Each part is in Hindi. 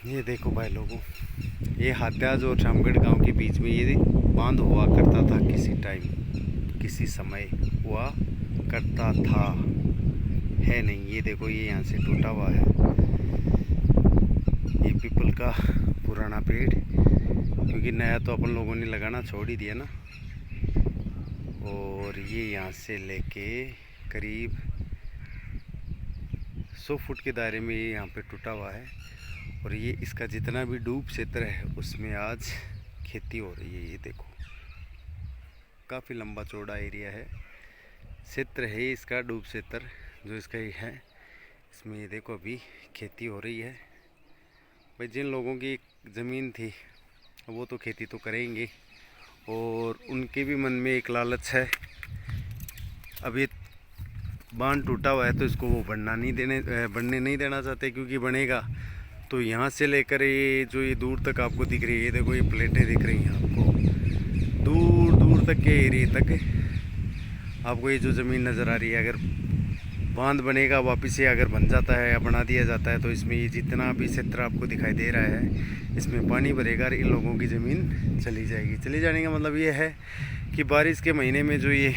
ये देखो भाई लोगों, ये हाथाज और शामगढ़ गांव के बीच में ये बांध हुआ करता था। किसी टाइम किसी समय हुआ करता था, है नहीं। ये देखो, ये यहाँ से टूटा हुआ है। ये पीपल का पुराना पेड़, क्योंकि नया तो अपन लोगों ने लगाना छोड़ ही दिया ना। और ये यहाँ से लेके करीब 100 फुट के दायरे में ये यहाँ पे टूटा हुआ है। और ये इसका जितना भी डूब क्षेत्र है उसमें आज खेती हो रही है। ये देखो, काफ़ी लंबा चौड़ा एरिया है, क्षेत्र है इसका, डूब क्षेत्र जो इसका ही है। इसमें ये देखो अभी खेती हो रही है। भाई जिन लोगों की ज़मीन थी वो तो खेती तो करेंगे, और उनके भी मन में एक लालच है। अभी बांध टूटा हुआ है तो इसको वो बढ़ने नहीं देना चाहते, क्योंकि बनेगा तो यहाँ से लेकर ये जो ये दूर तक आपको दिख रही है, ये देखो ये प्लेटें दिख रही हैं आपको, दूर दूर तक के एरिए तक आपको ये जो ज़मीन नज़र आ रही है। अगर बांध बनेगा वापस से, अगर बन जाता है या बना दिया जाता है, तो इसमें ये जितना भी क्षेत्र आपको दिखाई दे रहा है इसमें पानी भरेगा और इन लोगों की ज़मीन चली जाएगी। चली जाने का मतलब ये है कि बारिश के महीने में जो ये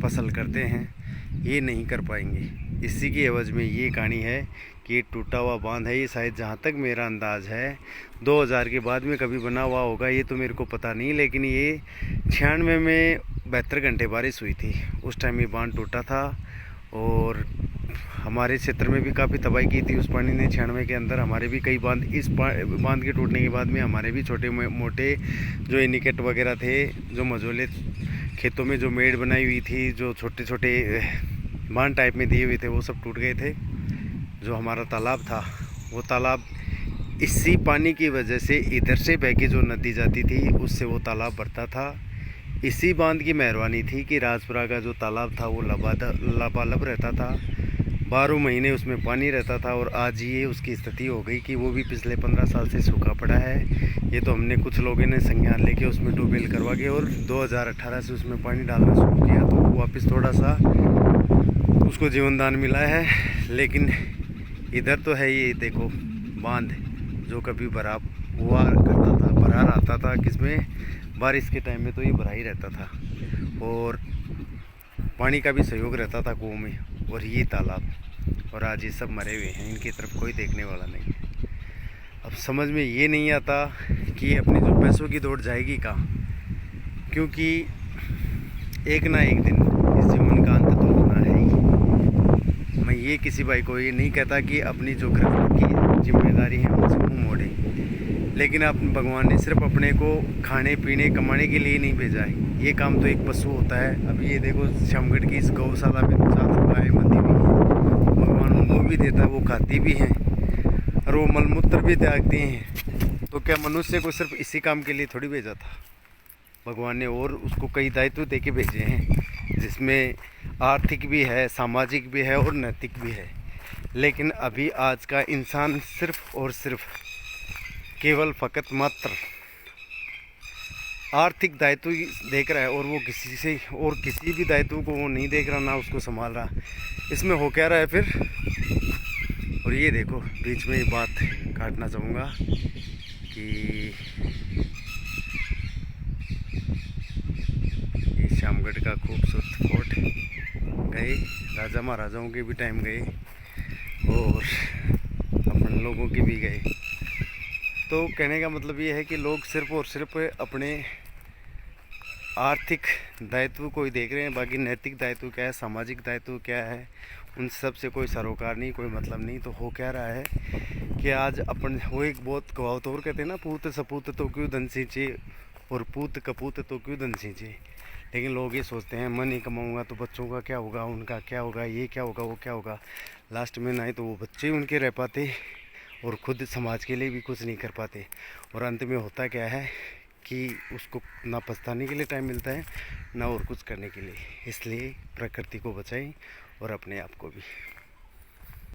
फसल करते हैं ये नहीं कर पाएंगे। इसी की एवज में ये कहानी है कि ये टूटा हुआ बांध है। ये शायद जहाँ तक मेरा अंदाज़ है 2000 के बाद में कभी बना हुआ होगा, ये तो मेरे को पता नहीं। लेकिन ये 96 में 72 घंटे बारिश हुई थी, उस टाइम ये बांध टूटा था। और हमारे क्षेत्र में भी काफ़ी तबाही की थी उस पानी ने 96 के अंदर। हमारे भी कई बांध, इस बांध के टूटने के बाद में हमारे भी छोटे मोटे जो इनिकेट वगैरह थे, जो मझोले खेतों में जो मेड़ बनाई हुई थी, जो छोटे छोटे बांध टाइप में दिए हुए थे, वो सब टूट गए थे। जो हमारा तालाब था, वो तालाब इसी पानी की वजह से इधर से बह के जो नदी जाती थी उससे वो तालाब भरता था। इसी बांध की मेहरबानी थी कि राजपुरा का जो तालाब था वो लबालब रहता था, 12 महीने उसमें पानी रहता था। और आज ये उसकी स्थिति हो गई कि वो भी पिछले 15 साल से सूखा पड़ा है। ये तो हमने कुछ लोगों ने संज्ञान लेके उसमें ट्यूबवेल करवा के और 2018 से उसमें पानी डालना शुरू किया, तो वापस थोड़ा सा उसको जीवनदान मिला है। लेकिन इधर तो है ये देखो बांध, जो कभी भरा हुआ करता था, भरा रहता था किसमें, बारिश के टाइम में तो ये भरा ही रहता था और पानी का भी सहयोग रहता था कुओं में। और ये तालाब, और आज ये सब मरे हुए हैं, इनकी तरफ कोई देखने वाला नहीं है। अब समझ में ये नहीं आता कि अपनी जो पैसों की दौड़ जाएगी कहाँ, क्योंकि एक ना एक दिन इस जीवन का अंत तो होना है ही। मैं ये किसी भाई को ये नहीं कहता कि अपनी जो घर की जिम्मेदारी है उनसे मुँह मोड़े, लेकिन आप भगवान ने सिर्फ अपने को खाने पीने कमाने के लिए नहीं भेजा है। ये काम तो एक पशु होता है। अभी ये देखो शामगढ़ की इस गौशाला में 7 गायें बंधी हुई हैं, भगवान उनको भी देता है, वो खाती भी हैं और वो मलमूत्र भी त्यागती हैं। तो क्या मनुष्य को सिर्फ इसी काम के लिए थोड़ी भेजा था भगवान ने, और उसको कई दायित्व दे के भेजे हैं, जिसमें आर्थिक भी है, सामाजिक भी है और नैतिक भी है। लेकिन अभी आज का इंसान सिर्फ और सिर्फ केवल फ़कत मात्र आर्थिक दायित्व देख रहा है, और वो किसी भी दायित्व को वो नहीं देख रहा, ना उसको संभाल रहा। इसमें हो क्या रहा है फिर। और ये देखो, बीच में ये बात काटना चाहूँगा कि ये शामगढ़ का खूबसूरत फोर्ट गए, राजा महाराजाओं के भी टाइम गए और अपन लोगों के भी गए। तो कहने का मतलब ये है कि लोग सिर्फ और सिर्फ अपने आर्थिक दायित्व को ही देख रहे हैं, बाकी नैतिक दायित्व क्या है, सामाजिक दायित्व क्या है, उन सब से कोई सरोकार नहीं, कोई मतलब नहीं। तो हो क्या रहा है कि आज अपन, वो एक बहुत कहावत और कहते हैं ना, पूत सपूत तो क्यों धन सींचे और पूत कपूत तो क्यों धन सींचे। लेकिन लोग ये सोचते हैं मैं नहीं कमाऊँगा तो बच्चों का क्या होगा, उनका क्या होगा, ये क्या होगा, वो क्या होगा। लास्ट में ना तो वो बच्चे उनके रह पाते और खुद समाज के लिए भी कुछ नहीं कर पाते। और अंत में होता क्या है कि उसको ना पछताने के लिए टाइम मिलता है, ना और कुछ करने के लिए। इसलिए प्रकृति को बचाएं और अपने आप को भी।